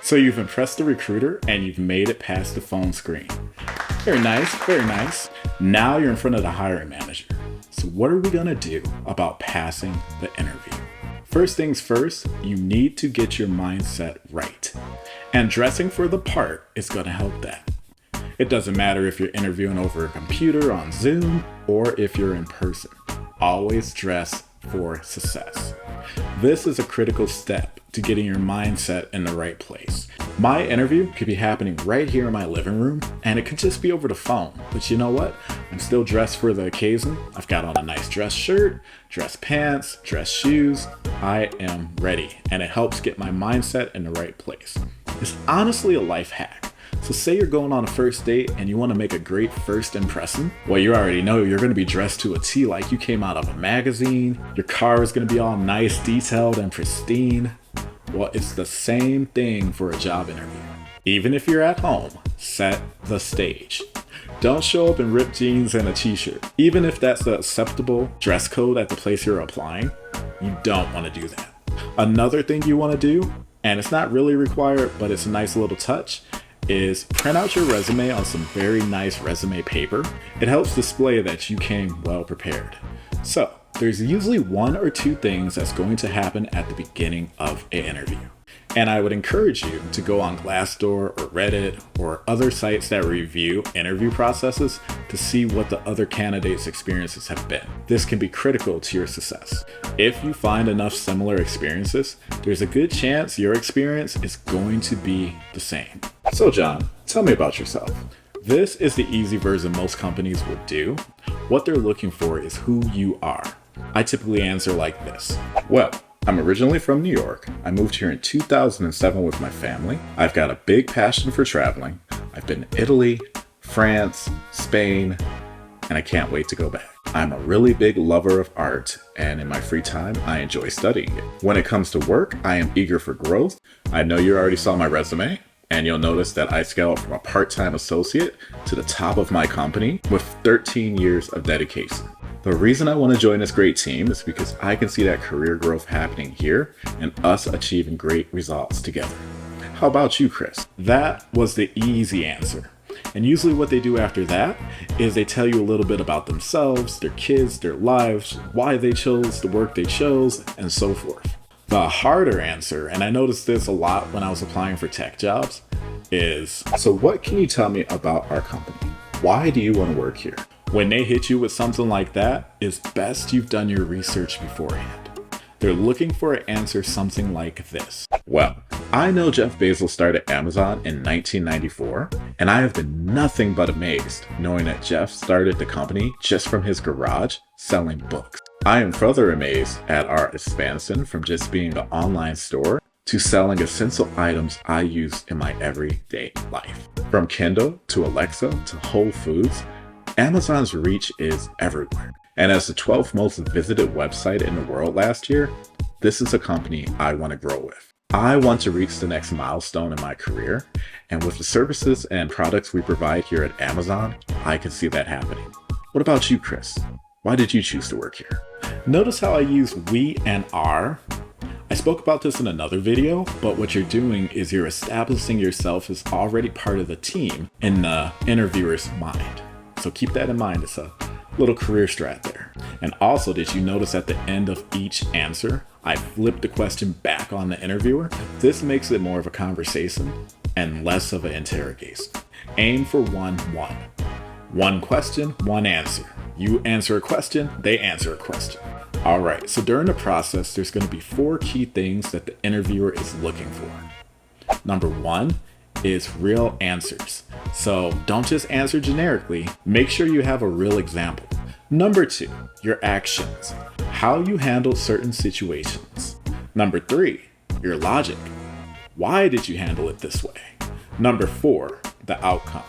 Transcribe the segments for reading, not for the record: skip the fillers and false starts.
So you've impressed the recruiter and you've made it past the phone screen. Very nice, very nice. Now you're in front of the hiring manager. So what are we gonna do about passing the interview? First things first, you need to get your mindset right. And dressing for the part is gonna help that. It doesn't matter if you're interviewing over a computer on Zoom or if you're in person. Always dress for success. This is a critical step to getting your mindset in the right place. My interview could be happening right here in my living room, and it could just be over the phone. But you know what? I'm still dressed for the occasion. I've got on a nice dress shirt, dress pants, dress shoes. I am ready, and it helps get my mindset in the right place. It's honestly a life hack. So say you're going on a first date and you want to make a great first impression. Well, you already know you're going to be dressed to a T like you came out of a magazine. Your car is going to be all nice, detailed, and pristine. Well, it's the same thing for a job interview. Even if you're at home, set the stage. Don't show up in ripped jeans and a t-shirt. Even if that's the acceptable dress code at the place you're applying, you don't want to do that. Another thing you want to do, and it's not really required, but it's a nice little touch, is print out your resume on some very nice resume paper. It helps display that you came well prepared. So there's usually one or two things that's going to happen at the beginning of an interview. And I would encourage you to go on Glassdoor or Reddit or other sites that review interview processes to see what the other candidates' experiences have been. This can be critical to your success. If you find enough similar experiences, there's a good chance your experience is going to be the same. So John, tell me about yourself. This is the easy version most companies would do. What they're looking for is who you are. I typically answer like this. Well, I'm originally from New York. I moved here in 2007 with my family. I've got a big passion for traveling. I've been to Italy, France, Spain, and I can't wait to go back. I'm a really big lover of art, and in my free time, I enjoy studying it. When it comes to work, I am eager for growth. I know you already saw my resume, and you'll notice that I scaled from a part-time associate to the top of my company with 13 years of dedication. The reason I want to join this great team is because I can see that career growth happening here and us achieving great results together. How about you, Chris? That was the easy answer. And usually what they do after that is they tell you a little bit about themselves, their kids, their lives, why they chose the work they chose, and so forth. The harder answer, and I noticed this a lot when I was applying for tech jobs, is, so what can you tell me about our company? Why do you want to work here? When they hit you with something like that, it's best you've done your research beforehand. They're looking for an answer something like this. Well, I know Jeff Bezos started Amazon in 1994, and I have been nothing but amazed knowing that Jeff started the company just from his garage selling books. I am further amazed at our expansion from just being an online store to selling essential items I use in my everyday life. From Kindle to Alexa to Whole Foods, Amazon's reach is everywhere. And as the 12th most visited website in the world last year, this is a company I want to grow with. I want to reach the next milestone in my career, and with the services and products we provide here at Amazon, I can see that happening. What about you, Chris? Why did you choose to work here? Notice how I use we and our. I spoke about this in another video, but what you're doing is you're establishing yourself as already part of the team in the interviewer's mind. So keep that in mind. It's a little career strat there. And also, did you notice at the end of each answer, I flipped the question back on the interviewer? This makes it more of a conversation and less of an interrogation. Aim for 1-1. One question, one answer. You answer a question, they answer a question. All right, so during the process, there's going to be 4 key things that the interviewer is looking for. Number 1 is real answers. So don't just answer generically, make sure you have a real example. Number 2, your actions, how you handle certain situations. Number 3, your logic. Why did you handle it this way? Number 4, the outcome.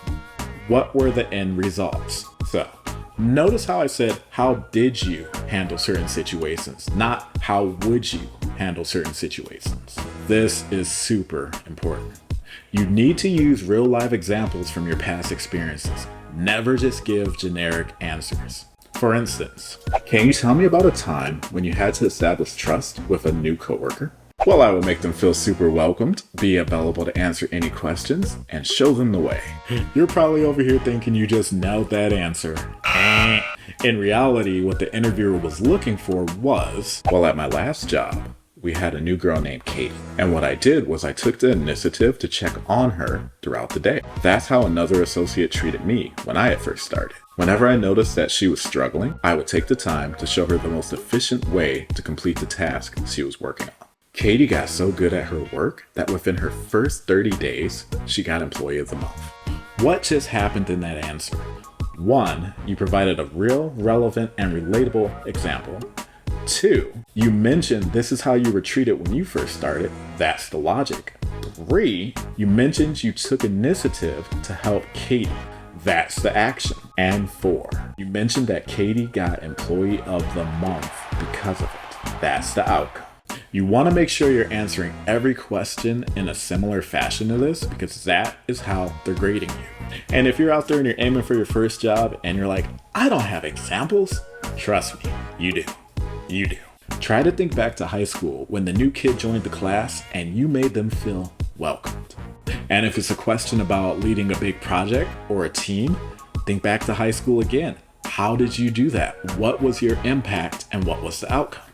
What were the end results? So notice how I said, how did you handle certain situations, not how would you handle certain situations. This is super important. You need to use real life examples from your past experiences. Never just give generic answers. For instance, can you tell me about a time when you had to establish trust with a new coworker? Well, I will make them feel super welcomed, be available to answer any questions, and show them the way. You're probably over here thinking you just nailed that answer. In reality, what the interviewer was looking for was, well, at my last job, we had a new girl named Katie. And what I did was I took the initiative to check on her throughout the day. That's how another associate treated me when I had first started. Whenever I noticed that she was struggling, I would take the time to show her the most efficient way to complete the task she was working on. Katie got so good at her work that within her first 30 days, she got Employee of the Month. What just happened in that answer? 1, you provided a real, relevant, and relatable example. 2, you mentioned this is how you were treated when you first started. That's the logic. 3, you mentioned you took initiative to help Katie. That's the action. And 4, you mentioned that Katie got Employee of the Month because of it. That's the outcome. You want to make sure you're answering every question in a similar fashion to this, because that is how they're grading you. And if you're out there and you're aiming for your first job and you're like, I don't have examples, trust me, you do. You do. Try to think back to high school when the new kid joined the class and you made them feel welcomed. And if it's a question about leading a big project or a team, think back to high school again. How did you do that? What was your impact and what was the outcome?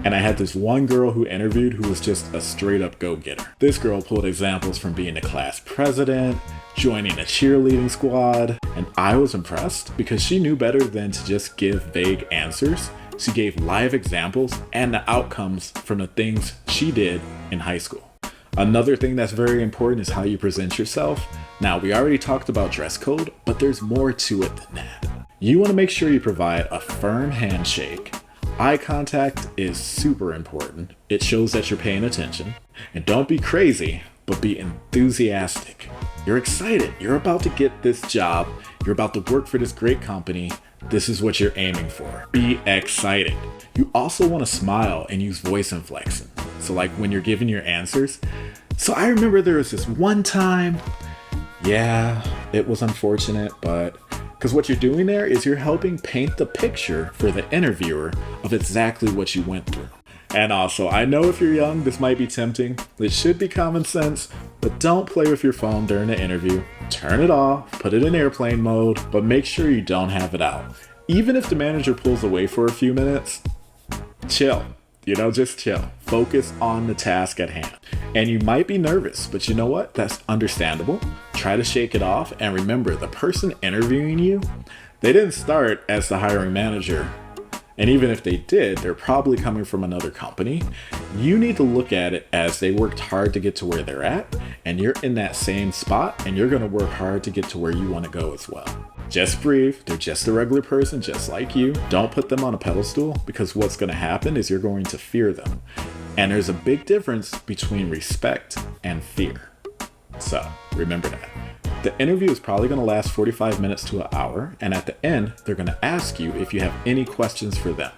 And I had this one girl who interviewed who was just a straight up go-getter. This girl pulled examples from being a class president, joining a cheerleading squad, and I was impressed because she knew better than to just give vague answers. She gave live examples and the outcomes from the things she did in high school. Another thing that's very important is how you present yourself. Now, we already talked about dress code, but there's more to it than that. You want to make sure you provide a firm handshake. Eye contact is super important. It shows that you're paying attention. And don't be crazy, but be enthusiastic. You're excited. You're about to get this job. You're about to work for this great company. This is what you're aiming for. Be excited. You also want to smile and use voice inflection. So like when you're giving your answers. So I remember there was this one time, yeah, it was unfortunate, but because what you're doing there is you're helping paint the picture for the interviewer of exactly what you went through. And also, I know if you're young, this might be tempting. It should be common sense, but don't play with your phone during the interview. Turn it off, put it in airplane mode, but make sure you don't have it out. Even if the manager pulls away for a few minutes, chill. Just chill. Focus on the task at hand. And you might be nervous, but you know what? That's understandable. Try to shake it off. And remember, the person interviewing you, they didn't start as the hiring manager. And even if they did, they're probably coming from another company. You need to look at it as they worked hard to get to where they're at, and you're in that same spot, and you're going to work hard to get to where you want to go as well. Just breathe. They're just a regular person, just like you. Don't put them on a pedestal, because what's going to happen is you're going to fear them. And there's a big difference between respect and fear. So remember that. The interview is probably going to last 45 minutes to an hour, and at the end, they're going to ask you if you have any questions for them.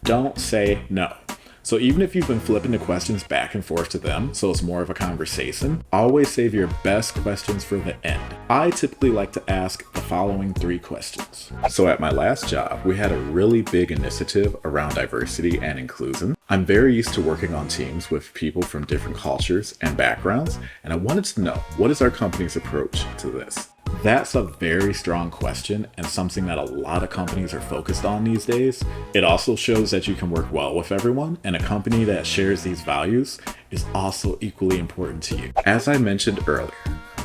Don't say no. So even if you've been flipping the questions back and forth to them, so it's more of a conversation, always save your best questions for the end. I typically like to ask the following 3 questions. So at my last job, we had a really big initiative around diversity and inclusion. I'm very used to working on teams with people from different cultures and backgrounds, and I wanted to know, what is our company's approach to this? That's a very strong question and something that a lot of companies are focused on these days. It also shows that you can work well with everyone, and a company that shares these values is also equally important to you. As I mentioned earlier,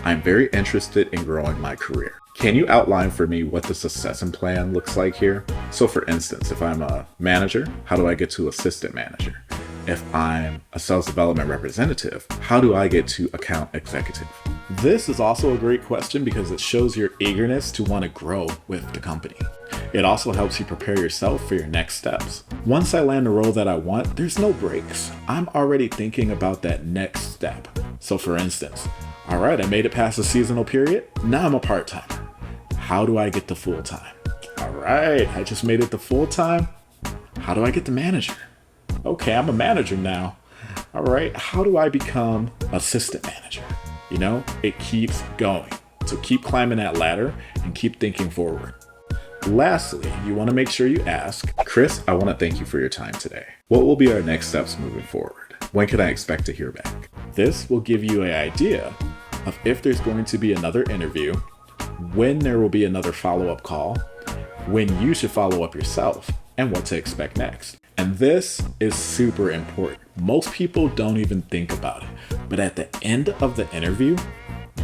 I'm very interested in growing my career. Can you outline for me what the succession plan looks like here? So for instance, if I'm a manager, how do I get to assistant manager? If I'm a sales development representative, how do I get to account executive? This is also a great question because it shows your eagerness to want to grow with the company. It also helps you prepare yourself for your next steps. Once I land the role that I want, there's no breaks. I'm already thinking about that next step. So for instance, all right, I made it past the seasonal period. Now I'm a part-timer. How do I get to full-time? All right, I just made it to full-time. How do I get to manager? Okay, I'm a manager now. All right, how do I become assistant manager? It keeps going. So keep climbing that ladder and keep thinking forward. Lastly, you want to make sure you ask, Chris, I want to thank you for your time today. What will be our next steps moving forward? When can I expect to hear back? This will give you an idea of if there's going to be another interview, when there will be another follow-up call, when you should follow up yourself, and what to expect next. And this is super important. Most people don't even think about it, but at the end of the interview,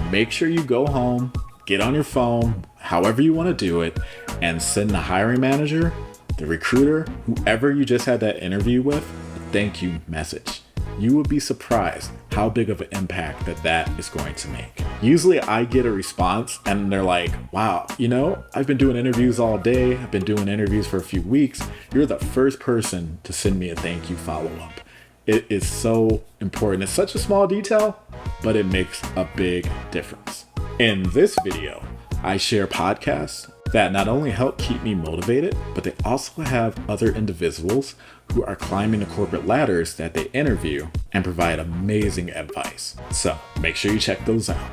make sure you go home, get on your phone, however you want to do it, and send the hiring manager, the recruiter, whoever you just had that interview with, a thank you message. You would be surprised how big of an impact that is going to make. Usually I get a response and they're like, wow, I've been doing interviews all day. I've been doing interviews for a few weeks. You're the first person to send me a thank you follow-up. It is so important. It's such a small detail, but it makes a big difference. In this video, I share podcasts that not only help keep me motivated, but they also have other individuals who are climbing the corporate ladders that they interview and provide amazing advice. So make sure you check those out.